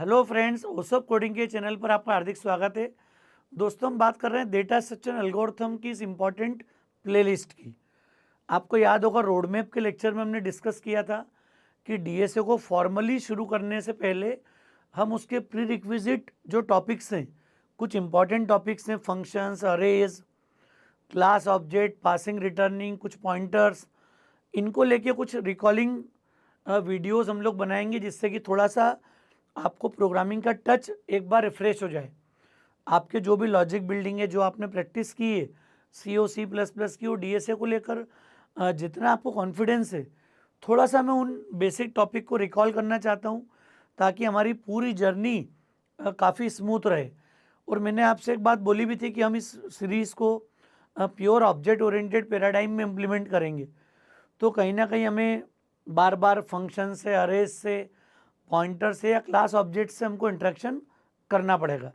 Hello friends, ओसप coding के channel पर आपका हार्दिक स्वागत है। दोस्तों, हम बात कर रहे हैं डेटा स्ट्रक्चर एल्गोरिथम की इस इम्पॉर्टेंट प्लेलिस्ट की। आपको याद होगा, रोड मैप के लेक्चर में हमने डिस्कस किया था कि डीएसए को फॉर्मली शुरू करने से पहले हम उसके प्री रिक्विजिट जो टॉपिक्स हैं, कुछ इंपॉर्टेंट टॉपिक्स हैं, functions, arrays, class object, passing returning, कुछ पॉइंटर्स, इनको लेके कुछ रिकॉलिंग वीडियोस हम लोग बनाएंगे, जिससे कि थोड़ा सा आपको प्रोग्रामिंग का टच एक बार रिफ्रेश हो जाए। आपके जो भी लॉजिक बिल्डिंग है, जो आपने प्रैक्टिस की है सी ओ सी प्लस प्लस की, और डीएसए को लेकर जितना आपको कॉन्फिडेंस है, थोड़ा सा मैं उन बेसिक टॉपिक को रिकॉल करना चाहता हूँ, ताकि हमारी पूरी जर्नी काफ़ी स्मूथ रहे। और मैंने आपसे एक बात बोली भी थी कि हम इस सीरीज़ को प्योर ऑब्जेक्ट ओरिएंटेड पैराडाइम में इम्प्लीमेंट करेंगे। तो कहीं ना कहीं हमें बार बार फंक्शन से, अरेज से, पॉइंटर से या क्लास ऑब्जेक्ट से हमको इंटरेक्शन करना पड़ेगा।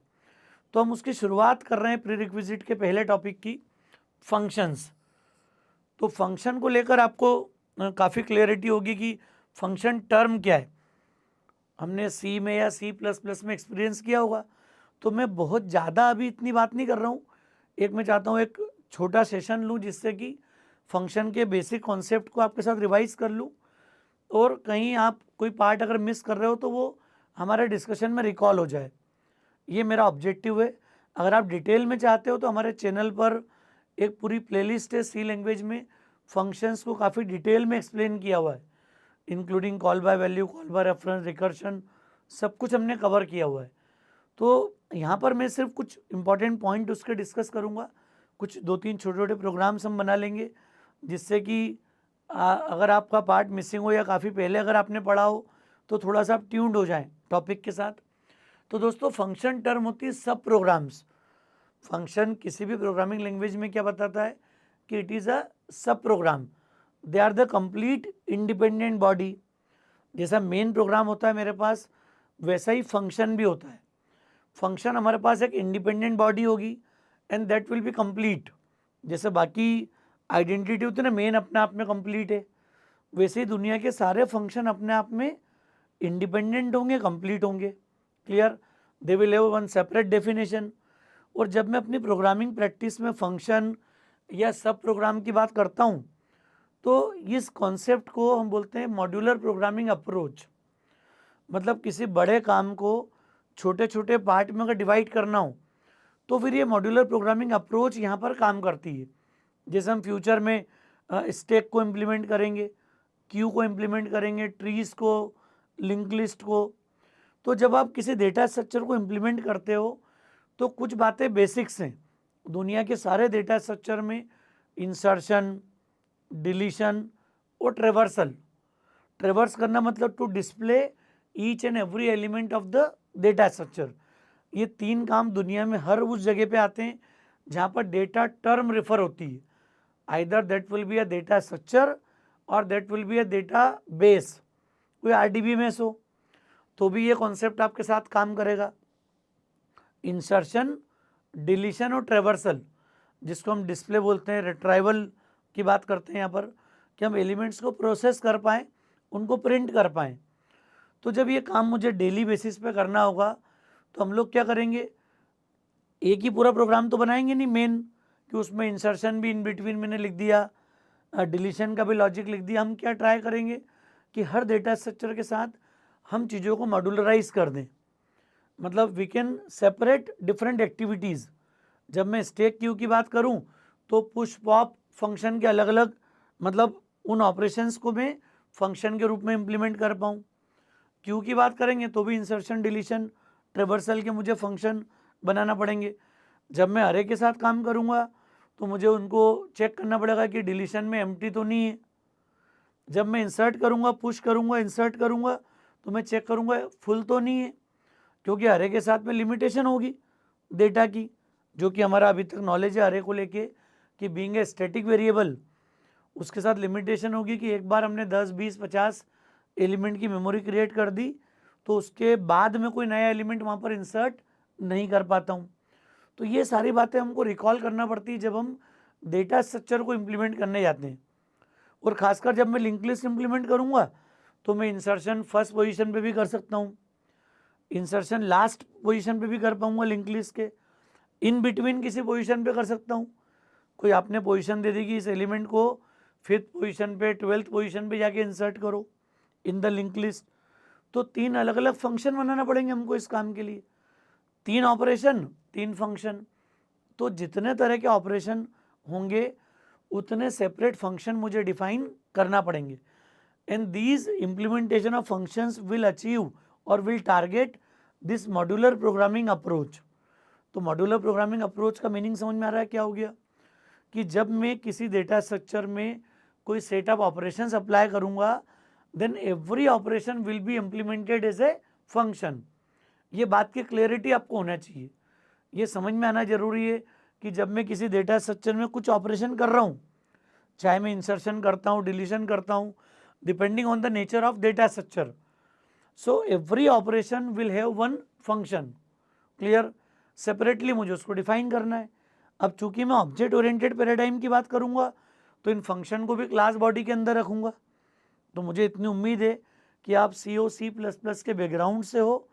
तो हम उसकी शुरुआत कर रहे हैं प्री रिक्विजिट के पहले टॉपिक की, फंक्शंस। तो फंक्शन को लेकर आपको काफ़ी क्लियरिटी होगी कि फंक्शन टर्म क्या है। हमने सी में या सी प्लस प्लस में एक्सपीरियंस किया होगा, तो मैं बहुत ज़्यादा अभी इतनी बात नहीं कर रहा हूँ। एक मैं चाहता हूँ एक छोटा सेशन लूँ, जिससे कि फंक्शन के बेसिक कॉन्सेप्ट को आपके साथ रिवाइज कर लूँ, और कहीं आप कोई पार्ट अगर मिस कर रहे हो तो वो हमारे डिस्कशन में रिकॉल हो जाए। ये मेरा ऑब्जेक्टिव है। अगर आप डिटेल में चाहते हो तो हमारे चैनल पर एक पूरी प्लेलिस्ट है सी लैंग्वेज में, फंक्शंस को काफ़ी डिटेल में एक्सप्लेन किया हुआ है, including call by value, call by reference, recursion, सब कुछ हमने कवर किया हुआ है। तो यहाँ पर मैं सिर्फ कुछ इंपॉर्टेंट पॉइंट उसके डिस्कस करूँगा। कुछ 2-3 छोटे-छोटे प्रोग्राम्स हम बना लेंगे, जिससे कि अगर आपका पार्ट मिसिंग हो या काफ़ी पहले अगर आपने पढ़ा हो, तो थोड़ा सा आप ट्यून्ड हो जाएँ टॉपिक के साथ। तो दोस्तों, फंक्शन टर्म होती है सब प्रोग्राम्स। फंक्शन किसी भी प्रोग्रामिंग लैंग्वेज में क्या बताता है कि it is a sub program. They are the complete independent body. जैसा मेन प्रोग्राम होता है मेरे पास, वैसा ही फंक्शन भी होता है। फंक्शन हमारे पास एक इंडिपेंडेंट बॉडी होगी, and that will B complete. जैसे बाकी आइडेंटिटी होती है ना, मेन अपने आप में कंप्लीट है, वैसे ही दुनिया के सारे फंक्शन अपने आप में इंडिपेंडेंट होंगे, कंप्लीट होंगे। Clear? They will have one separate definition. और जब मैं अपनी प्रोग्रामिंग प्रैक्टिस में फंक्शन या सब प्रोग्राम की बात करता हूँ, तो इस कॉन्सेप्ट को हम बोलते हैं मॉड्यूलर प्रोग्रामिंग अप्रोच। मतलब किसी बड़े काम को छोटे छोटे पार्ट में अगर डिवाइड करना हो, तो फिर ये मॉड्यूलर प्रोग्रामिंग अप्रोच यहाँ पर काम करती है। जैसे हम फ्यूचर में स्टैक को इम्प्लीमेंट करेंगे, क्यू को इम्प्लीमेंट करेंगे, ट्रीज को, लिंक लिस्ट को। तो जब आप किसी डेटा स्ट्रक्चर को इम्प्लीमेंट करते हो, तो कुछ बातें बेसिक्स हैं। दुनिया के सारे डेटा स्ट्रक्चर में इंसर्शन, डिलीशन और ट्रेवर्सल। ट्रेवर्स करना मतलब to display each and every element of the data structure. ये 3 काम दुनिया में हर उस जगह पे आते हैं जहाँ पर डेटा टर्म रेफर होती है। Either that will be a data structure और that will be a database. कोई आरडीबी में हो तो भी ये कॉन्सेप्ट आपके साथ काम करेगा। इंसर्शन, डिलीशन और ट्रेवर्सल, जिसको हम डिस्प्ले बोलते हैं, रिट्राइवल की बात करते हैं यहाँ पर, कि हम एलिमेंट्स को प्रोसेस कर पाएँ, उनको प्रिंट कर पाएँ। तो जब ये काम मुझे डेली बेसिस पे करना होगा, तो हम लोग क्या करेंगे, एक ही पूरा प्रोग्राम तो बनाएंगे नहीं मेन, कि उसमें इंसर्शन भी इन बिटवीन मैंने लिख दिया, डिलीशन का भी लॉजिक लिख दिया। हम क्या ट्राई करेंगे कि हर डेटा स्ट्रक्चर के साथ हम चीज़ों को मॉड्यूलराइज कर दें। मतलब we can separate different activities. जब मैं स्टैक क्यू की बात करूं, तो पुश पॉप फंक्शन के अलग अलग, मतलब उन ऑपरेशंस को मैं फंक्शन के रूप में इम्प्लीमेंट कर पाऊँ। क्यू की बात करेंगे तो भी इंसर्शन, डिलीशन, ट्रेवर्सल के मुझे फंक्शन बनाना पड़ेंगे। जब मैं अरे के साथ काम करूंगा, तो मुझे उनको चेक करना पड़ेगा कि डिलीशन में एम्प्टी तो नहीं है। जब मैं इंसर्ट करूंगा, पुश करूंगा, इंसर्ट करूंगा, तो मैं चेक करूंगा फुल तो नहीं है, क्योंकि अरे के साथ में लिमिटेशन होगी डेटा की, जो कि हमारा अभी तक नॉलेज है अरे को लेके, कि बीइंग ए स्टैटिक वेरिएबल, उसके साथ लिमिटेशन होगी कि एक बार हमने 10, 20, 50 एलिमेंट की मेमोरी क्रिएट कर दी, तो उसके बाद में कोई नया एलिमेंट वहाँ पर इंसर्ट नहीं कर पाता हूँ। तो ये सारी बातें हमको रिकॉल करना पड़ती है जब हम डेटा स्ट्रक्चर को इम्प्लीमेंट करने जाते हैं। और खासकर जब मैं लिंक लिस्ट इम्प्लीमेंट करूँगा, तो मैं इंसर्शन फर्स्ट पोजीशन पे भी कर सकता हूँ, इंसर्शन लास्ट पोजीशन पे भी कर पाऊंगा लिंक लिस्ट के, इन बिटवीन किसी पोजीशन पे कर सकता हूँ। कोई आपने पोजीशन दे दी कि इस एलिमेंट को 5th पोजीशन पे 12th पोजीशन पे जाके इंसर्ट करो इन द लिंक लिस्ट, तो 3 अलग अलग फंक्शन बनाना पड़ेंगे हमको इस काम के लिए। 3 ऑपरेशन 3 फंक्शन, तो जितने तरह के ऑपरेशन होंगे उतने सेपरेट फंक्शन मुझे डिफाइन करना पड़ेंगे। And these implementation of functions will achieve और will target this modular programming approach. तो मॉड्यूलर प्रोग्रामिंग अप्रोच का मीनिंग समझ में आ रहा है क्या हो गया कि जब मैं किसी डेटा स्ट्रक्चर में कोई सेट ऑफ ऑपरेशंस अप्लाई करूंगा, then every operation will be implemented as a function. ये बात की क्लियरिटी आपको होना चाहिए, ये समझ में आना जरूरी है कि जब मैं किसी डेटा स्ट्रक्चर में कुछ ऑपरेशन कर रहा हूँ, चाहे मैं इंसर्शन करता हूँ, डिलीशन करता हूँ, depending on the nature of data structure, so every operation will have one function. Clear? Separately मुझे उसको डिफाइन करना है। अब चूंकि मैं ऑब्जेक्ट ओरिएंटेड पैराडाइम की बात करूंगा तो इन फंक्शन को भी क्लास बॉडी के अंदर रखूंगा। तो मुझे इतनी उम्मीद है कि आप C++ के बैकग्राउंड से हो,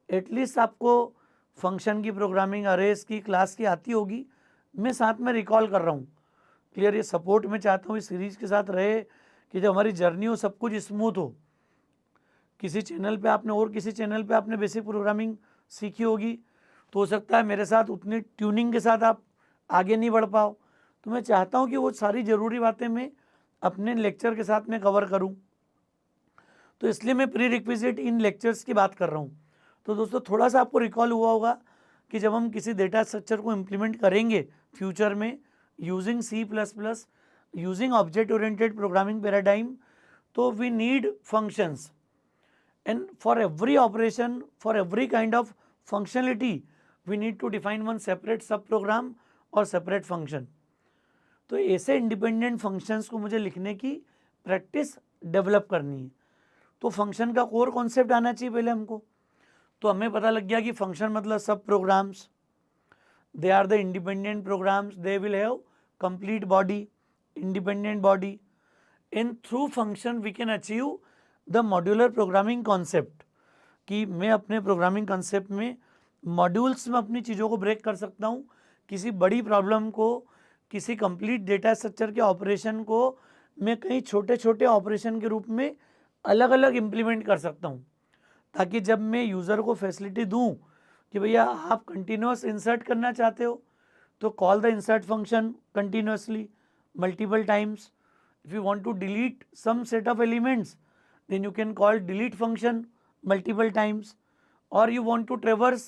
एटलीस्ट आपको फंक्शन की प्रोग्रामिंग, अरेज की, क्लास की आती होगी। मैं साथ में रिकॉल कर रहा हूँ। क्लियर? ये सपोर्ट मैं चाहता हूँ इस सीरीज़ के साथ रहे कि जब हमारी जर्नी हो सब कुछ स्मूथ हो। किसी चैनल पे आपने और किसी चैनल पे आपने बेसिक प्रोग्रामिंग सीखी होगी, तो हो सकता है मेरे साथ उतनी ट्यूनिंग के साथ आप आगे नहीं बढ़ पाओ। तो मैं चाहता हूँ कि वो सारी ज़रूरी बातें मैं अपने लेक्चर के साथ में कवर करूँ, तो इसलिए मैं प्री रिक्विजिट इन लेक्चर्स की बात कर रहा हूँ। तो दोस्तों थोड़ा सा आपको रिकॉल हुआ होगा कि जब हम किसी डेटा स्ट्रक्चर को इम्प्लीमेंट करेंगे फ्यूचर में using C++, using object oriented programming paradigm, तो we need functions, and for every operation, for every kind of functionality, we need to define one separate sub program और separate function। तो ऐसे independent functions को मुझे लिखने की practice develop करनी है। तो फंक्शन का कोर कॉन्सेप्ट आना चाहिए पहले हमको। तो हमें पता लग गया कि फंक्शन मतलब sub programs, they are the independent programs, they will have complete body, independent body, and through function we can achieve the modular programming concept, कि मैं अपने प्रोग्रामिंग कॉन्सेप्ट में मॉड्यूल्स में अपनी चीज़ों को ब्रेक कर सकता हूँ। किसी बड़ी प्रॉब्लम को, किसी कंप्लीट डेटा स्ट्रक्चर के ऑपरेशन को मैं कई छोटे छोटे ऑपरेशन के रूप में अलग अलग इम्प्लीमेंट कर सकता हूँ, ताकि जब मैं यूज़र को फैसिलिटी दूँ कि भैया आप कंटिन्यूस इंसर्ट करना चाहते हो तो call the insert function continuously multiple times. If you want to delete some set of elements, then you can call delete function multiple times, और you want to traverse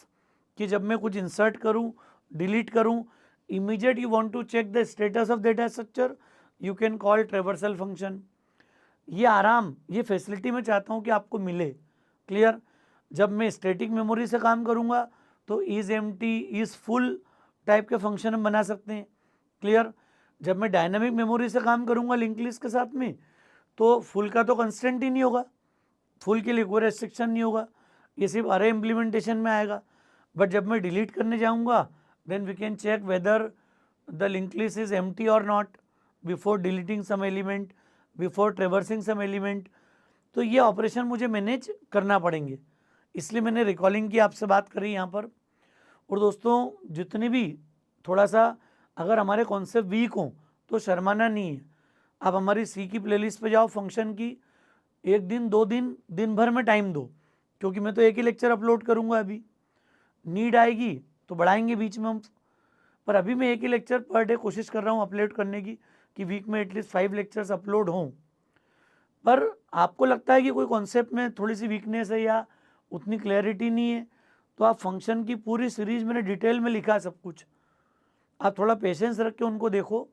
कि जब मैं कुछ insert करूँ, delete करूँ, immediate you want to check the status of data structure, you can call traversal function। ये आराम, ये फैसिलिटी मैं चाहता हूँ कि आपको मिले। क्लियर? जब मैं स्टैटिक मेमोरी से काम करूँगा तो is empty, is full type के फंक्शन हम बना सकते हैं। क्लियर? जब मैं डायनामिक मेमोरी से काम करूँगा लिंक लिस्ट के साथ में, तो फुल का तो कंस्टेंट ही नहीं होगा, फुल के लिए कोई रेस्ट्रिक्शन नहीं होगा, ये सिर्फ अरे इम्प्लीमेंटेशन में आएगा। बट जब मैं डिलीट करने जाऊंगा, then we can check whether the link list is empty और not before deleting some element, before traversing some element. तो ये ऑपरेशन मुझे मैनेज करना पड़ेंगे, इसलिए मैंने रिकॉलिंग की आपसे बात करी यहाँ पर। और दोस्तों जितने भी थोड़ा सा अगर हमारे कॉन्सेप्ट वीक हों तो शर्माना नहीं है। आप हमारी सी की प्लेलिस्ट पे जाओ, फंक्शन की, 1 दिन 2 दिन दिन भर में टाइम दो, क्योंकि मैं तो एक ही लेक्चर अपलोड करूँगा। अभी नीड आएगी तो बढ़ाएंगे बीच में हम, पर अभी मैं एक ही लेक्चर पर डे कोशिश कर रहा हूँ अपलोड करने की, कि वीक में एटलीस्ट 5 लेक्चर्स अपलोड हों। पर आपको लगता है कि कोई कॉन्सेप्ट में थोड़ी सी वीकनेस है या उतनी क्लैरिटी नहीं है, तो आप फंक्शन की पूरी सीरीज मैंने डिटेल में लिखा सब कुछ, आप थोड़ा पेशेंस रख के उनको देखो,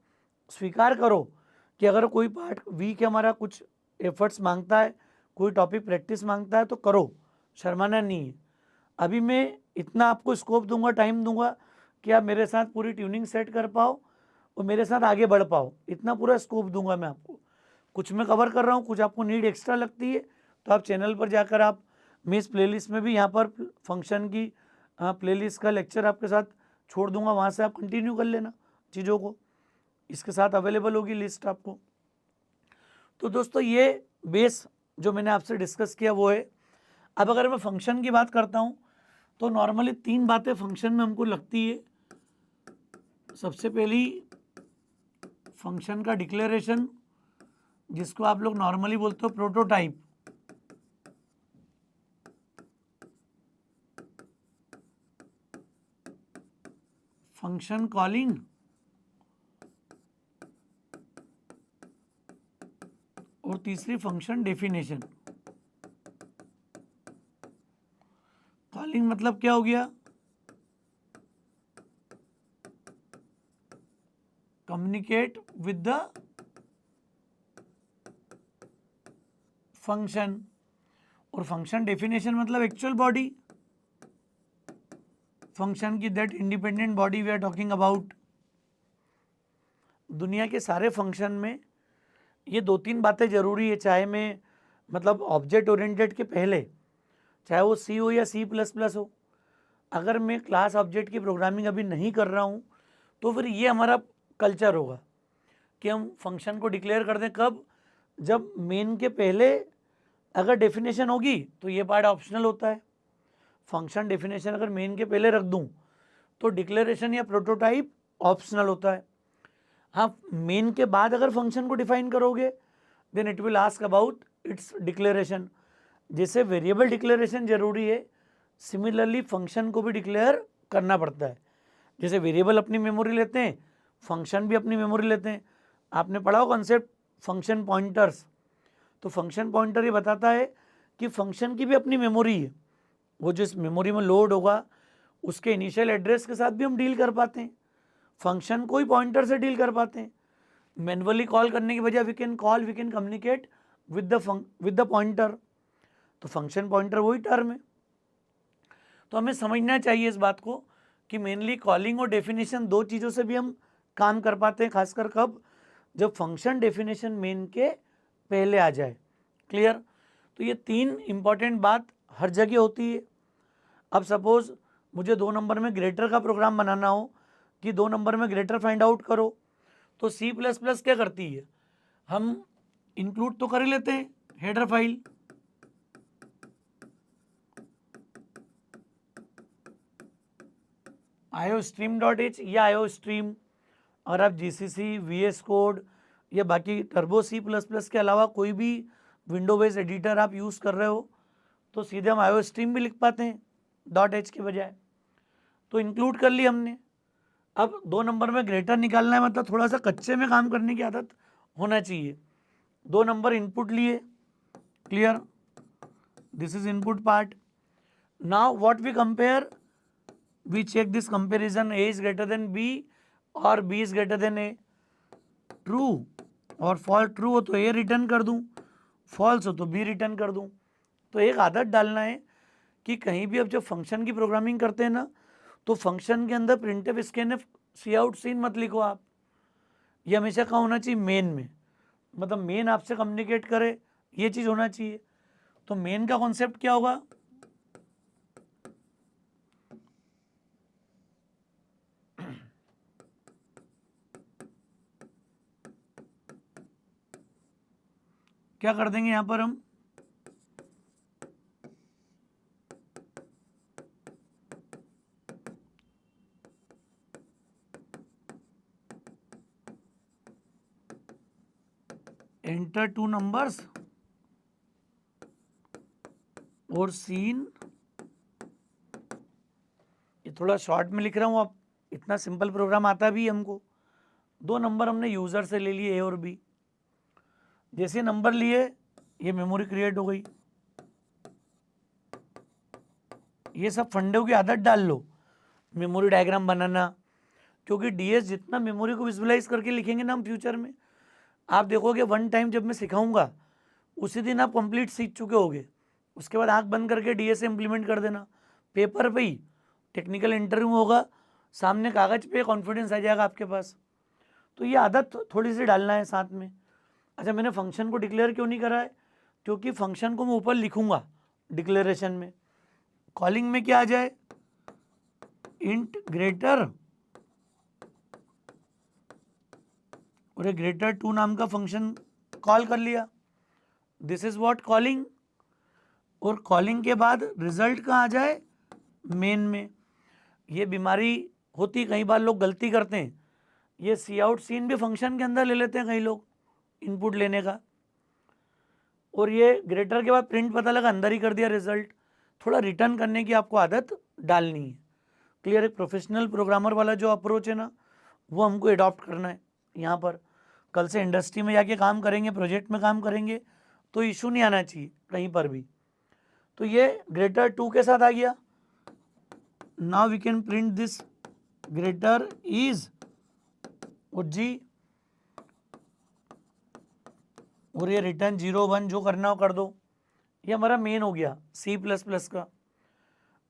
स्वीकार करो कि अगर कोई पार्ट वीक है हमारा, कुछ एफर्ट्स मांगता है, कोई टॉपिक प्रैक्टिस मांगता है, तो करो, शर्माना नहीं है। अभी मैं इतना आपको स्कोप दूंगा, टाइम दूंगा कि आप मेरे साथ पूरी ट्यूनिंग सेट कर पाओ और मेरे साथ आगे बढ़ पाओ, इतना पूरा स्कोप दूंगा मैं आपको। कुछ मैं कवर कर रहा हूँ, कुछ आपको नीड एक्स्ट्रा लगती है तो आप चैनल पर जाकर आप, मैं इस प्लेलिस्ट में भी यहाँ पर फंक्शन की प्लेलिस्ट का लेक्चर आपके साथ छोड़ दूंगा, वहाँ से आप कंटिन्यू कर लेना चीज़ों को, इसके साथ अवेलेबल होगी लिस्ट आपको। तो दोस्तों ये बेस जो मैंने आपसे डिस्कस किया वो है। अब अगर मैं फंक्शन की बात करता हूँ तो नॉर्मली 3 बातें फंक्शन में हमको लगती है। सबसे पहली फंक्शन का डिक्लेरेशन, जिसको आप लोग नॉर्मली बोलते हो प्रोटोटाइप। फंक्शन कॉलिंग और तीसरी फंक्शन डेफिनेशन। कॉलिंग मतलब क्या हो गया? Communicate with the function. और फंक्शन डेफिनेशन मतलब एक्चुअल बॉडी फंक्शन की, that independent body we are talking about. दुनिया के सारे फंक्शन में ये 2-3 बातें जरूरी है, चाहे मैं मतलब ऑब्जेक्ट ओरिएंटेड के पहले, चाहे वो सी हो या C++ हो। अगर मैं क्लास ऑब्जेक्ट की प्रोग्रामिंग अभी नहीं कर रहा हूँ तो फिर ये हमारा कल्चर होगा कि हम फंक्शन को डिक्लेयर कर दें। कब? जब मेन के पहले अगर डेफिनेशन होगी तो ये पार्ट ऑप्शनल होता है। फंक्शन डेफिनेशन अगर मेन के पहले रख दूं तो डिक्लेरेशन या प्रोटोटाइप ऑप्शनल होता है। हाँ, मेन के बाद अगर फंक्शन को डिफाइन करोगे then it will ask about its declaration. जैसे वेरिएबल डिक्लेरेशन जरूरी है, सिमिलरली फंक्शन को भी डिक्लेयर करना पड़ता है। जैसे वेरिएबल अपनी मेमोरी लेते हैं, फंक्शन भी अपनी मेमोरी लेते हैं। आपने पढ़ा हो कॉन्सेप्ट फंक्शन पॉइंटर्स। तो फंक्शन पॉइंटर ये बताता है कि फंक्शन की भी अपनी मेमोरी है, वो जिस मेमोरी में लोड होगा उसके इनिशियल एड्रेस के साथ भी हम डील कर पाते हैं। फंक्शन को ही पॉइंटर से डील कर पाते हैं। मैन्युअली कॉल करने की बजाय we can communicate with the pointer. तो फंक्शन पॉइंटर वही टर्म है। तो हमें समझना चाहिए इस बात को कि मेनली कॉलिंग और डेफिनेशन 2 चीज़ों से भी हम काम कर पाते हैं, खासकर कब? जब फंक्शन डेफिनेशन मेन के पहले आ जाए। क्लियर? तो ये 3 इंपॉर्टेंट बात हर जगह होती है। अब सपोज मुझे 2 नंबर में ग्रेटर का प्रोग्राम बनाना हो कि 2 नंबर में ग्रेटर फाइंड आउट करो, तो C++ क्या करती है? हम इंक्लूड तो कर ही लेते हैं हेडर फाइल, iostream.h या iostream। अगर आप GCC, VS कोड या बाकी टर्बो C++ के अलावा कोई भी विंडो बेस्ड एडिटर आप यूज़ कर रहे हो तो सीधे हम iostream भी लिख पाते हैं .h के बजाय। तो इंक्लूड कर ली हमने। अब 2 नंबर में ग्रेटर निकालना है, मतलब थोड़ा सा कच्चे में काम करने की आदत होना चाहिए। 2 नंबर इनपुट लिए, clear? This is input part. Now what we compare, we check this comparison, a is greater than b or b is greater than a। True और फॉल्स, ट्रू हो तो a रिटर्न कर दूं, false हो तो b return कर दूं। तो एक आदत डालना है कि कहीं भी अब जब फंक्शन की प्रोग्रामिंग करते हैं ना तो फंक्शन के अंदर प्रिंटफ स्कैनफ सी आउट सीन मत लिखो आप। ये हमेशा कहाँ होना चाहिए? मेन में। मतलब मेन आपसे कम्युनिकेट करे, ये चीज़ होना चाहिए। तो मेन का कॉन्सेप्ट क्या होगा? क्या कर देंगे यहाँ पर हम? एंटर 2 नंबर्स और सीन। ये थोड़ा शॉर्ट में लिख रहा हूँ, आप इतना सिंपल प्रोग्राम आता भी हमको। 2 नंबर हमने यूज़र से ले लिए, ए और बी। जैसे नंबर लिए ये मेमोरी क्रिएट हो गई। ये सब फंडों की आदत डाल लो, मेमोरी डायग्राम बनाना, क्योंकि डीएस जितना मेमोरी को विजुअलाइज करके लिखेंगे ना हम फ्यूचर में, आप देखोगे वन टाइम जब मैं सिखाऊंगा उसी दिन आप कंप्लीट सीख चुके होगे। उसके बाद आंख बंद करके डीएस इम्प्लीमेंट कर देना, पेपर पे ही टेक्निकल इंटरव्यू होगा, सामने कागज़ पे कॉन्फिडेंस आ जाएगा आपके पास। तो ये आदत थोड़ी सी डालना है साथ में। अच्छा, मैंने फंक्शन को डिक्लेयर क्यों नहीं करा है? क्योंकि फंक्शन को मैं ऊपर लिखूंगा डिक्लेरेशन में। कॉलिंग में क्या आ जाए? इंट ग्रेटर और एक ग्रेटर 2 नाम का फंक्शन कॉल कर लिया, दिस इज व्हाट कॉलिंग। और कॉलिंग के बाद रिजल्ट कहाँ आ जाए? मेन में। ये बीमारी होती, कई बार लोग गलती करते हैं, ये सी आउट सीन भी फंक्शन के अंदर ले लेते हैं कई लोग इनपुट लेने का, और ये ग्रेटर के बाद प्रिंट पता लगा अंदर ही कर दिया रिजल्ट। थोड़ा रिटर्न करने की आपको आदत डालनी है। क्लियर? एक प्रोफेशनल प्रोग्रामर वाला जो अप्रोच है ना, वो हमको अडॉप्ट करना है यहाँ पर। कल से इंडस्ट्री में जाके काम करेंगे, प्रोजेक्ट में काम करेंगे, तो इशू नहीं आना चाहिए कहीं पर भी। तो ये ग्रेटर 2 के साथ आ गया। Now we can print this greater is और जी, और ये रिटर्न 0 1 जो करना हो कर दो। ये हमारा मेन हो गया C++ का।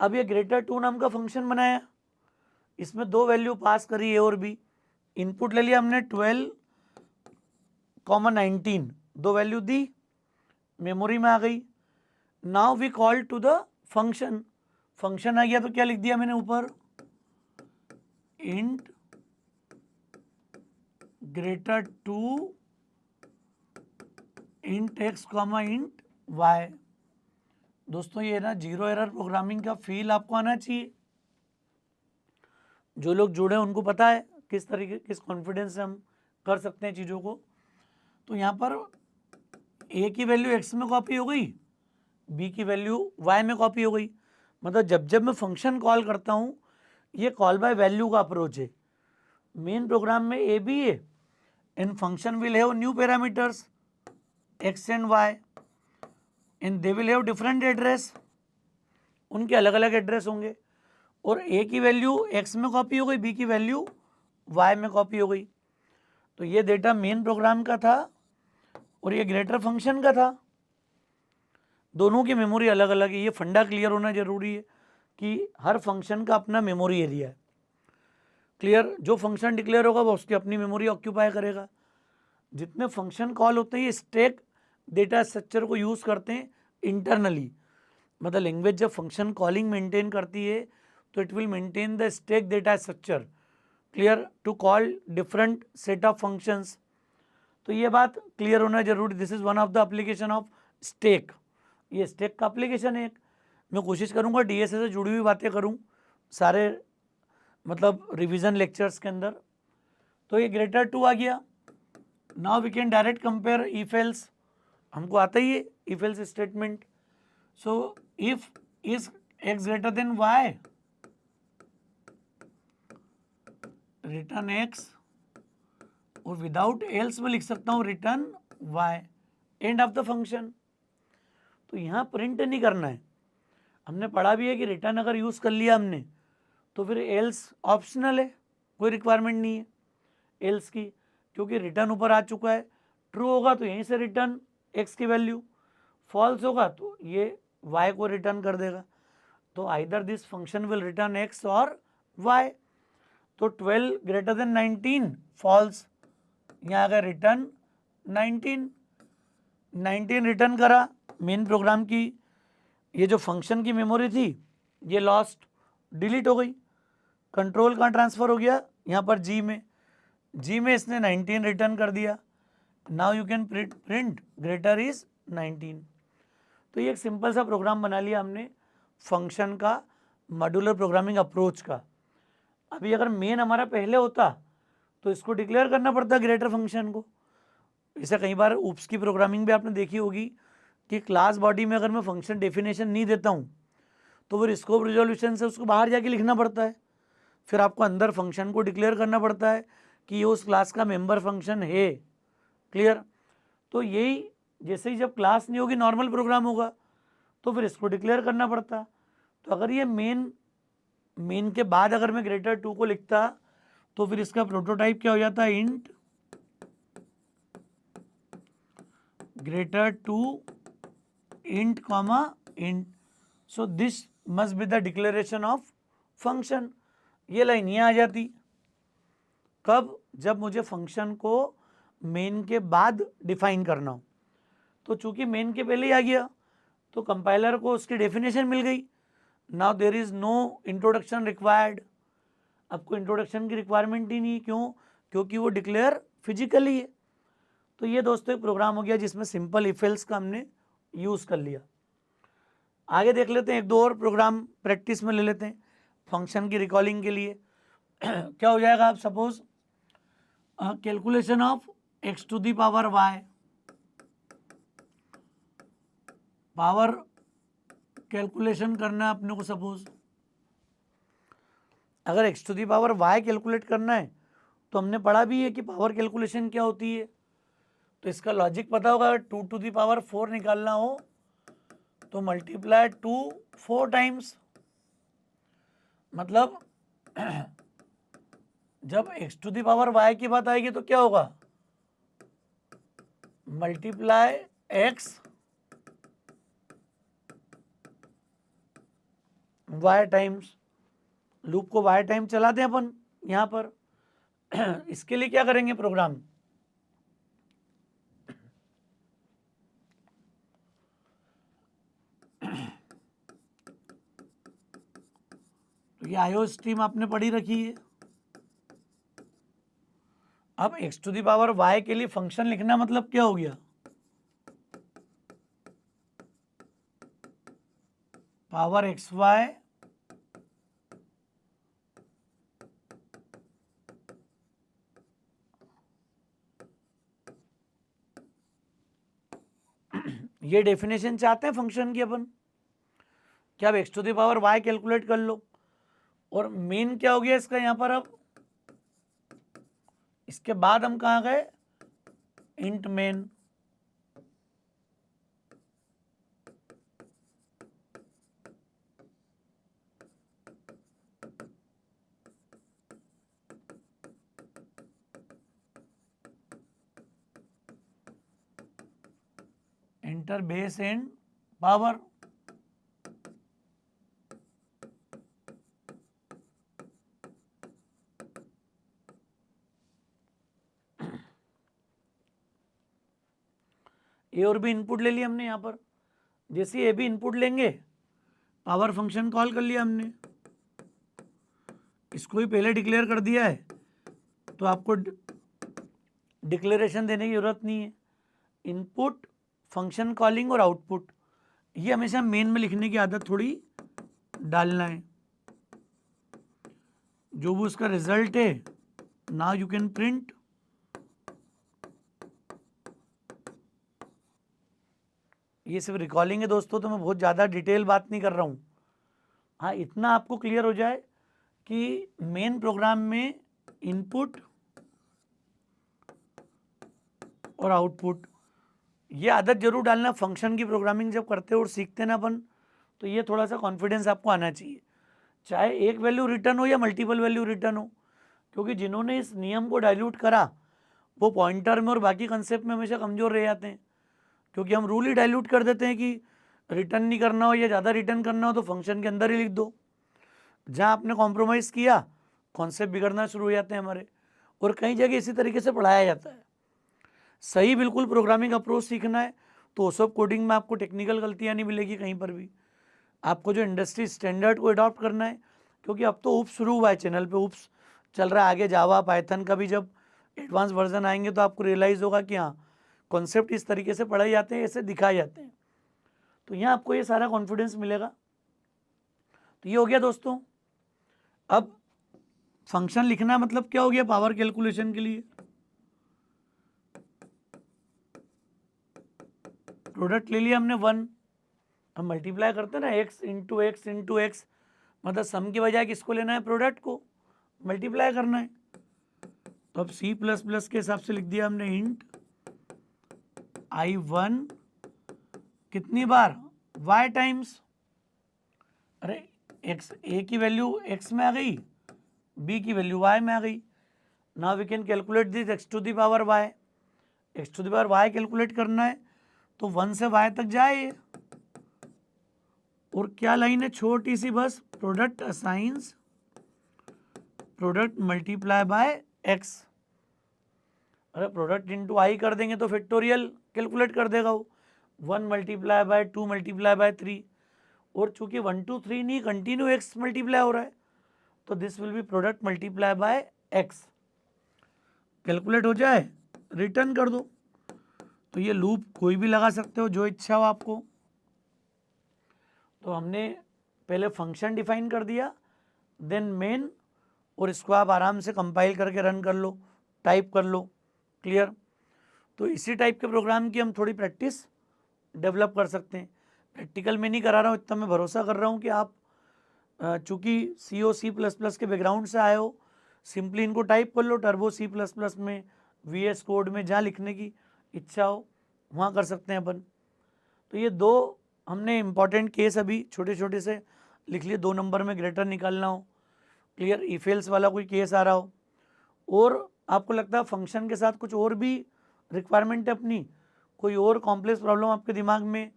अब ये ग्रेटर 2 नाम का फंक्शन बनाया, इसमें 2 वैल्यू पास करी ए और बी। इनपुट ले लिया हमने 12, 19, 2 वैल्यू दी, मेमोरी में आ गई। Now we call to the function. Function आ गया तो क्या लिख दिया मैंने ऊपर, int greater 2 int x comma int y। दोस्तों ये ना जीरो एरर प्रोग्रामिंग का फील आपको आना चाहिए। जो लोग जुड़े उनको पता है किस तरीके, किस कॉन्फिडेंस से हम कर सकते हैं चीज़ों को। तो यहाँ पर a की वैल्यू x में कॉपी हो गई, b की वैल्यू y में कॉपी हो गई। मतलब जब जब मैं फंक्शन कॉल करता हूँ, ये कॉल बाय वैल्यू का अप्रोच है। मेन प्रोग्राम में a भी है, in function will have new parameters x and y and they will have different address, उनके अलग अलग एड्रेस होंगे। और a की वैल्यू x में कॉपी हो गई, b की वैल्यू y में कॉपी हो गई। तो ये डेटा मेन प्रोग्राम का था और ये ग्रेटर फंक्शन का था। दोनों की मेमोरी अलग अलग है। ये फंडा क्लियर होना जरूरी है कि हर फंक्शन का अपना मेमोरी एरिया है। क्लियर? जो फंक्शन डिक्लेयर होगा वो उसकी अपनी मेमोरी ऑक्यूपाई करेगा। जितने फंक्शन कॉल होते हैं ये स्टैक डेटा स्ट्रक्चर को यूज़ करते हैं इंटरनली। मतलब लैंग्वेज जब फंक्शन कॉलिंग मेंटेन करती है तो it will maintain the stack data structure, clear, to call different set of functions. तो ये बात क्लियर होना जरूरी। This is one of the application of stack. ये स्टैक का एप्लीकेशन है एक। मैं कोशिश करूँगा डीएसए से जुड़ी हुई बातें करूँ सारे, मतलब रिवीजन लेक्चर्स के अंदर। तो ये ग्रेटर 2 आ गया। Now we can direct compare if else, हमको आता ही है if else statement. So if is x greater than y, return x, और विदाउट एल्स में लिख सकता हूँ return y, end of the function. तो यहाँ प्रिंट नहीं करना है। हमने पढ़ा भी है कि रिटर्न अगर यूज़ कर लिया हमने तो फिर एल्स ऑप्शनल है, कोई रिक्वायरमेंट नहीं है एल्स की, क्योंकि रिटर्न ऊपर आ चुका है। ट्रू होगा तो यहीं से रिटर्न x की वैल्यू, फॉल्स होगा तो ये y को रिटर्न कर देगा। तो either this function will return x और y। तो 12 ग्रेटर देन 19 फॉल्स, यहाँ अगर रिटर्न 19 रिटर्न करा। मेन प्रोग्राम की ये जो फंक्शन की मेमोरी थी ये लॉस्ट, डिलीट हो गई। कंट्रोल कहाँ ट्रांसफ़र हो गया, यहाँ पर जी में इसने 19 रिटर्न कर दिया। Now you can print greater is 19। तो ये एक सिंपल सा प्रोग्राम बना लिया हमने फंक्शन का, मॉड्यूलर प्रोग्रामिंग अप्रोच का। अभी अगर मेन हमारा पहले होता तो इसको डिक्लेयर करना पड़ता ग्रेटर फंक्शन को। इसे कई बार ऊप्स की प्रोग्रामिंग भी आपने देखी होगी कि क्लास बॉडी में अगर मैं फंक्शन डेफिनेशन नहीं देता हूँ तो फिर स्कोप रिजोल्यूशन से उसको बाहर जाके लिखना पड़ता है। फिर आपको अंदर फंक्शन को डिक्लेयर करना पड़ता है कि ये उस क्लास का मेंबर फंक्शन है। क्लियर? तो यही, जैसे ही जब क्लास नहीं होगी नॉर्मल प्रोग्राम होगा तो फिर इसको डिक्लेयर करना पड़ता। तो अगर ये मेन के बाद अगर मैं ग्रेटर 2 को लिखता तो फिर इसका प्रोटोटाइप क्या हो जाता है, int greater 2 int comma int. So this must be the declaration of function. ये लाइन यहाँ आ जाती। कब? जब मुझे फंक्शन को मेन के बाद डिफाइन करना हो। तो चूंकि मेन के पहले ही आ गया तो कंपाइलर को उसकी डेफिनेशन मिल गई। Now there is no introduction required. आपको इंट्रोडक्शन की रिक्वायरमेंट ही नहीं। क्यों? क्योंकि वो डिक्लेयर फिजिकली है। तो ये दोस्तों एक प्रोग्राम हो गया जिसमें सिंपल इफ एल्स का हमने यूज़ कर लिया। आगे देख लेते हैं, एक दो और प्रोग्राम प्रैक्टिस में ले लेते हैं फंक्शन की रिकॉलिंग के लिए। क्या हो जाएगा, आप suppose calculation of x to the power y, power calculation करना है अपने को। सपोज अगर x to the power y calculate करना है तो हमने पढ़ा भी है कि पावर कैलकुलेशन क्या होती है, तो इसका लॉजिक पता होगा। अगर 2 टू दी पावर 4 निकालना हो तो मल्टीप्लाई 2 4 टाइम्स, मतलब जब x to the power y की बात आएगी तो क्या होगा, multiply x y times, loop को वाई टाइम चलाते हैं अपन यहाँ पर। इसके लिए क्या करेंगे प्रोग्राम, तो ये आईओ स्ट्रीम आपने पढ़ी रखी है। अब x to the power y के लिए फंक्शन लिखना मतलब क्या हो गया, पावर एक्स वाई ये डेफिनेशन चाहते हैं फंक्शन की अपन, क्या अब x to the power y calculate कर लो। और मेन क्या हो गया इसका यहाँ पर, अब इसके बाद हम कहाँ गए, int main. Enter base and power, a और बी इनपुट ले लिया हमने यहाँ पर। जैसे ए बी इनपुट लेंगे पावर फंक्शन कॉल कर लिया हमने, इसको भी पहले डिक्लेयर कर दिया है तो आपको डिक्लेरेशन देने की जरूरत नहीं है। इनपुट, फंक्शन कॉलिंग और आउटपुट, ये हमेशा मेन में लिखने की आदत थोड़ी डालना है। जो भी उसका रिजल्ट है, नाउ यू कैन प्रिंट। ये सिर्फ रिकॉलिंग है दोस्तों, तो मैं बहुत ज़्यादा डिटेल बात नहीं कर रहा हूँ। हाँ, इतना आपको क्लियर हो जाए कि मेन प्रोग्राम में इनपुट और आउटपुट, ये आदत जरूर डालना। फंक्शन की प्रोग्रामिंग जब करते हो और सीखते ना अपन, तो ये थोड़ा सा कॉन्फिडेंस आपको आना चाहिए, चाहे एक वैल्यू रिटर्न हो या मल्टीपल वैल्यू रिटर्न हो। क्योंकि जिन्होंने इस नियम को डाइल्यूट करा वो पॉइंटर में और बाकी कंसेप्ट में हमेशा कमज़ोर रह जाते हैं। क्योंकि हम रूल ही डाइल्यूट कर देते हैं कि रिटर्न नहीं करना हो या ज़्यादा रिटर्न करना हो तो फंक्शन के अंदर ही लिख दो। जहाँ आपने कॉम्प्रोमाइज़ किया, कॉन्सेप्ट बिगड़ना शुरू हो जाते हैं हमारे। और कई जगह इसी तरीके से पढ़ाया जाता है। सही बिल्कुल प्रोग्रामिंग अप्रोच सीखना है तो सब कोडिंग में आपको टेक्निकल गलतियाँ नहीं मिलेगी कहीं पर भी। आपको जो इंडस्ट्री स्टैंडर्ड को अडॉप्ट करना है, क्योंकि अब तो उप्स शुरू हुआ है चैनल पे, उप्स चल रहा है। आगे जावा पाइथन का भी जब एडवांस वर्जन आएंगे तो आपको रियलाइज़ होगा कि हाँ, कॉन्सेप्ट इस तरीके से पढ़ाए जाते हैं, ऐसे दिखाए जाते हैं। तो यहाँ आपको ये सारा कॉन्फिडेंस मिलेगा। तो ये हो गया दोस्तों। अब फंक्शन लिखना मतलब क्या हो गया पावर कैलकुलेशन के लिए, प्रोडक्ट ले लिया हमने 1, हम मल्टीप्लाई करते हैं ना x into x into x, मतलब सम की बजाय किसको लेना है, प्रोडक्ट को मल्टीप्लाई करना है। तो अब सी प्लस प्लस के हिसाब से लिख दिया हमने इंट I1 कितनी बार, y टाइम्स, अरे एक्स ए की वैल्यू एक्स में आ गई, बी की वैल्यू y में आ गई। Now we can calculate this x to the power y। X to the power y calculate करना है तो 1 से y तक जाए। और क्या लाइन है छोटी सी बस, product assigns product multiply by x. अरे प्रोडक्ट इंटू आई कर देंगे तो फैक्टोरियल कैलकुलेट कर देगा वो, 1 मल्टीप्लाई बाय 2 मल्टीप्लाई बाय 3। और चूंकि 1 2 3 नहीं, कंटिन्यू एक्स मल्टीप्लाई हो रहा है तो this will be product multiply by x. Calculate हो जाए, रिटर्न कर दो। तो ये लूप कोई भी लगा सकते हो, जो इच्छा हो आपको। तो हमने पहले फंक्शन डिफाइन कर दिया, देन मेन, और इसको आप आराम से कंपाइल करके रन कर लो, टाइप कर लो। क्लियर? तो इसी टाइप के प्रोग्राम की हम थोड़ी प्रैक्टिस डेवलप कर सकते हैं। प्रैक्टिकल में नहीं करा रहा हूँ, इतना मैं भरोसा कर रहा हूँ कि आप चूँकि C++ के बैकग्राउंड से आए हो, सिंपली इनको टाइप कर लो, टर्बो C++ में, VS कोड में, जहाँ लिखने की इच्छा हो वहाँ कर सकते हैं अपन। तो ये दो हमने इम्पॉर्टेंट केस अभी छोटे छोटे से लिख लिए। 2 नंबर में ग्रेटर निकालना हो, क्लियर, इफेल्स वाला कोई केस आ रहा हो, और आपको लगता है फंक्शन के साथ कुछ और भी रिक्वायरमेंट है अपनी, कोई और कॉम्प्लेक्स प्रॉब्लम आपके दिमाग में,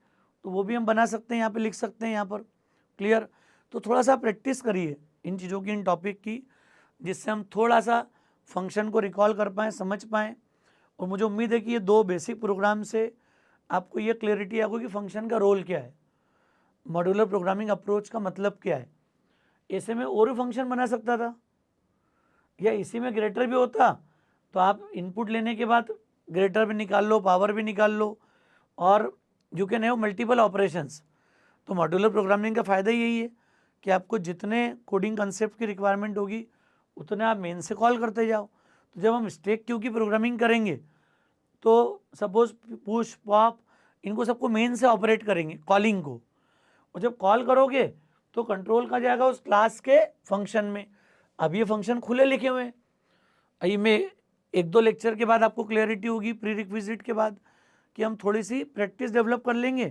तो वो भी हम बना सकते हैं, यहाँ पे लिख सकते हैं यहाँ पर। क्लियर? तो थोड़ा सा प्रैक्टिस करिए इन चीज़ों की, इन टॉपिक की, जिससे हम थोड़ा सा फंक्शन को रिकॉल कर पाएँ, समझ पाएँ। और मुझे उम्मीद है कि ये 2 बेसिक प्रोग्राम से आपको ये क्लैरिटी आएगी कि फंक्शन का रोल क्या है, मॉड्यूलर प्रोग्रामिंग अप्रोच का मतलब क्या है। ऐसे में और भी फंक्शन बना सकता था, या इसी में ग्रेटर भी होता, तो आप इनपुट लेने के बाद ग्रेटर भी निकाल लो, पावर भी निकाल लो, और you can have multiple operations. तो मॉड्यूलर प्रोग्रामिंग का फ़ायदा यही है कि आपको जितने कोडिंग कंसेप्ट की रिक्वायरमेंट होगी उतने आप मेन से कॉल करते जाओ। तो जब हम स्टैक क्यू की प्रोग्रामिंग करेंगे तो सपोज पुश पॉप, इनको सबको मेन से ऑपरेट करेंगे कॉलिंग को, और जब कॉल करोगे तो कंट्रोल कहाँ जाएगा? उस क्लास के फंक्शन में। अब ये फंक्शन खुले लिखे हुए हैं, अभी मैं 1-2 लेक्चर के बाद आपको क्लियरिटी होगी, प्री रिक्विजिट के बाद, कि हम थोड़ी सी प्रैक्टिस डेवलप कर लेंगे,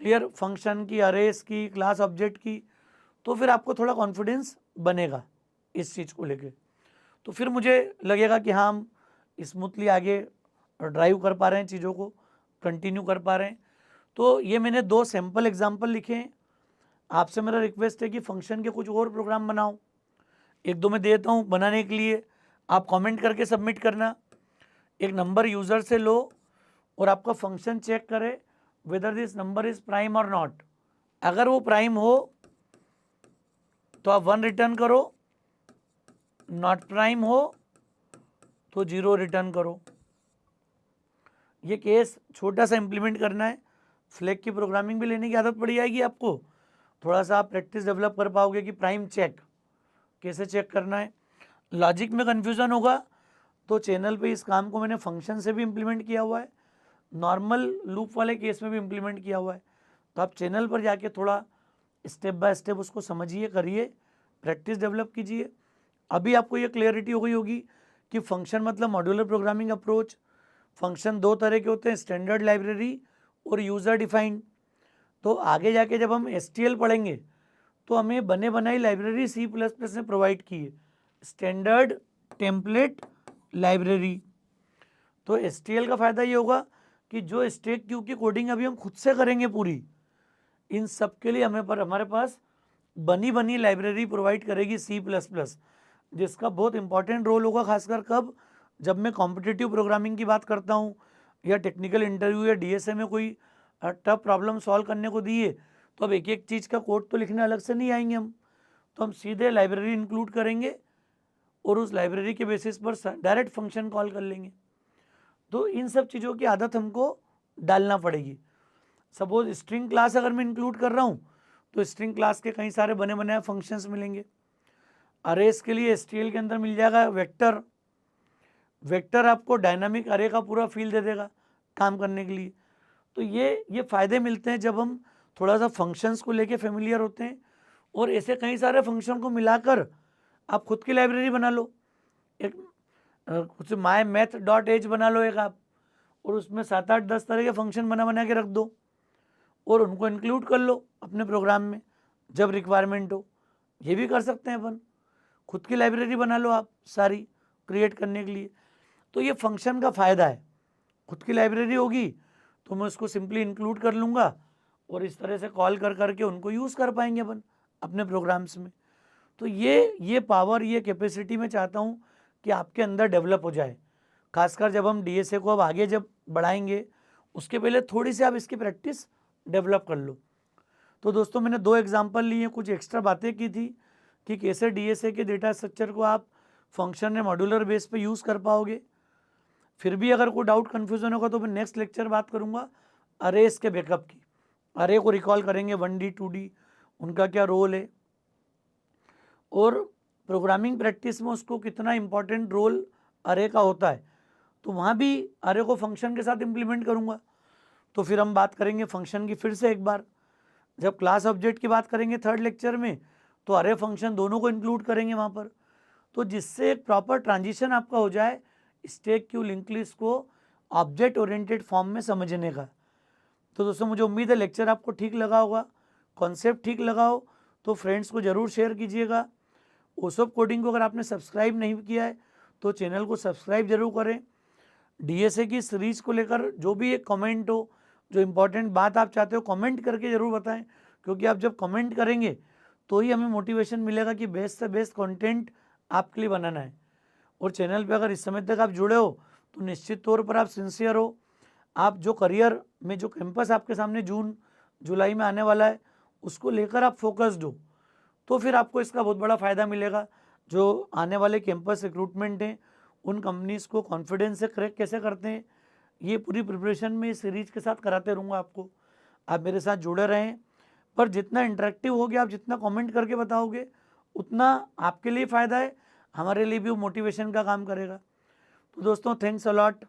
क्लियर, फंक्शन की, अरेस की, क्लास ऑब्जेक्ट की, तो फिर आपको थोड़ा कॉन्फिडेंस बनेगा इस चीज़ को लेके। तो फिर मुझे लगेगा कि हाँ, हम स्मूथली आगे ड्राइव कर पा रहे हैं, चीज़ों को कंटिन्यू कर पा रहे हैं। तो ये मैंने 2 सैम्पल एग्जाम्पल लिखे हैं। आपसे मेरा रिक्वेस्ट है कि फंक्शन के कुछ और प्रोग्राम बनाओ, 1-2 मैं देता हूँ बनाने के लिए, आप कमेंट करके सबमिट करना। एक नंबर यूज़र से लो और आपका फंक्शन चेक करे whether this number is prime और नॉट। अगर वो प्राइम हो तो आप 1 रिटर्न करो, नॉट प्राइम हो तो 0 रिटर्न करो। ये केस छोटा सा इम्प्लीमेंट करना है, फ्लैग की प्रोग्रामिंग भी लेने की आदत पड़ जाएगी आपको, थोड़ा सा आप प्रैक्टिस डेवलप कर पाओगे कि प्राइम चेक कैसे चेक करना है। लॉजिक में कन्फ्यूज़न होगा तो चैनल पे इस काम को मैंने फंक्शन से भी इम्प्लीमेंट किया हुआ है, नॉर्मल लूप वाले केस में भी इम्प्लीमेंट किया हुआ है। तो आप चैनल पर जाके थोड़ा स्टेप बाय स्टेप उसको समझिए, करिए, प्रैक्टिस डेवलप कीजिए। अभी आपको ये क्लियरिटी हो गई होगी कि फंक्शन मतलब मॉड्यूलर प्रोग्रामिंग अप्रोच। फंक्शन 2 तरह के होते हैं, स्टैंडर्ड लाइब्रेरी और यूज़र डिफाइंड। तो आगे जाके जब हम STL पढ़ेंगे तो हमें बने बनाई लाइब्रेरी C++ ने प्रोवाइड की है, स्टैंडर्ड टेम्पलेट लाइब्रेरी। तो STL का फ़ायदा ये होगा कि जो स्टैक क्यू की कोडिंग अभी हम खुद से करेंगे पूरी, इन सब के लिए हमारे पास बनी बनी लाइब्रेरी प्रोवाइड करेगी C++, जिसका बहुत इंपॉर्टेंट रोल होगा, खासकर कब? जब मैं कॉम्पिटिटिव प्रोग्रामिंग की बात करता हूँ, या टेक्निकल इंटरव्यू या DSA में कोई टफ प्रॉब्लम सॉल्व करने को दिए, तो अब एक एक चीज़ का कोड तो लिखने अलग से नहीं आएंगे हम, तो हम सीधे लाइब्रेरी इंक्लूड करेंगे और उस लाइब्रेरी के बेसिस पर डायरेक्ट फंक्शन कॉल कर लेंगे। तो इन सब चीज़ों की आदत हमको डालना पड़ेगी। सपोज स्ट्रिंग क्लास अगर मैं इंक्लूड कर रहा हूँ तो स्ट्रिंग क्लास के कई सारे बने बनाए फंक्शंस मिलेंगे। अरेस के लिए STL के अंदर मिल जाएगा वेक्टर। वेक्टर आपको डायनामिक अरे का पूरा फील दे देगा काम करने के लिए। तो ये फ़ायदे मिलते हैं जब हम थोड़ा सा फंक्शंस को लेके फेमिलियर होते हैं, और ऐसे कई सारे फंक्शन को मिलाकर आप खुद की लाइब्रेरी बना लो। एक कुछ mymath.h बना लो एक आप, और उसमें 7-8-10 तरह के फंक्शन बना के रख दो और उनको इंक्लूड कर लो अपने प्रोग्राम में जब रिक्वायरमेंट हो। ये भी कर सकते हैं अपन, खुद की लाइब्रेरी बना लो आप सारी क्रिएट करने के लिए। तो ये फंक्शन का फ़ायदा है, खुद की लाइब्रेरी होगी तो मैं उसको सिंपली इंक्लूड कर लूँगा और इस तरह से कॉल कर करके उनको यूज़ कर पाएंगे अपन अपने प्रोग्राम्स में। तो ये पावर, ये कैपेसिटी मैं चाहता हूँ कि आपके अंदर डेवलप हो जाए, खासकर जब हम DSA को अब आगे जब बढ़ाएंगे उसके पहले थोड़ी सी आप इसकी प्रैक्टिस डेवलप कर लो। तो दोस्तों मैंने 2 एग्जाम्पल लिए, कुछ एक्स्ट्रा बातें की थी कि कैसे DSA के डेटा स्ट्रक्चर को आप फंक्शन या मॉड्यूलर बेस पे यूज़ कर पाओगे। फिर भी अगर कोई डाउट कन्फ्यूज़न होगा तो मैं नेक्स्ट लेक्चर बात करूँगा अरेस के बैकअप की, अरे को रिकॉल करेंगे 1D 2D, उनका क्या रोल है, और प्रोग्रामिंग प्रैक्टिस में उसको कितना इम्पोर्टेंट रोल अरे का होता है, तो वहाँ भी अरे को फंक्शन के साथ इम्प्लीमेंट करूँगा। तो फिर हम बात करेंगे फंक्शन की फिर से एक बार। जब क्लास ऑब्जेक्ट की बात करेंगे थर्ड लेक्चर में, तो अरे फंक्शन दोनों को इंक्लूड करेंगे वहाँ पर, तो जिससे एक प्रॉपर ट्रांजिशन आपका हो जाए स्टैक क्यू लिंक लिस्ट को ऑब्जेक्ट ओरिएंटेड फॉर्म में समझने का। तो दोस्तों मुझे उम्मीद है लेक्चर आपको ठीक लगा होगा, कॉन्सेप्ट ठीक लगा हो तो फ्रेंड्स को ज़रूर शेयर कीजिएगा। ओसोप कोडिंग को अगर आपने सब्सक्राइब नहीं किया है तो चैनल को सब्सक्राइब जरूर करें। डीएसए की सीरीज को लेकर जो भी एक कमेंट हो, जो इम्पोर्टेंट बात आप चाहते हो कमेंट करके ज़रूर बताएं, क्योंकि आप जब कमेंट करेंगे तो ही हमें मोटिवेशन मिलेगा कि बेस्ट से बेस्ट कंटेंट आपके लिए बनाना है। और चैनल पे अगर इस समय तक आप जुड़े हो तो निश्चित तौर पर आप सिंसियर हो। आप जो करियर में जो कैंपस आपके सामने जून जुलाई में आने वाला है उसको लेकर आप फोकस्ड हो, तो फिर आपको इसका बहुत बड़ा फ़ायदा मिलेगा। जो आने वाले कैंपस रिक्रूटमेंट हैं उन कंपनीज़ को कॉन्फिडेंस से क्रैक कैसे करते हैं, ये पूरी प्रिपरेशन में इस सीरीज के साथ कराते रहूँगा आपको। आप मेरे साथ जुड़े रहें, पर जितना इंटरेक्टिव होगे, आप जितना कमेंट करके बताओगे उतना आपके लिए फ़ायदा है, हमारे लिए भी वो मोटिवेशन का काम करेगा। तो दोस्तों थैंक्स अ लॉट।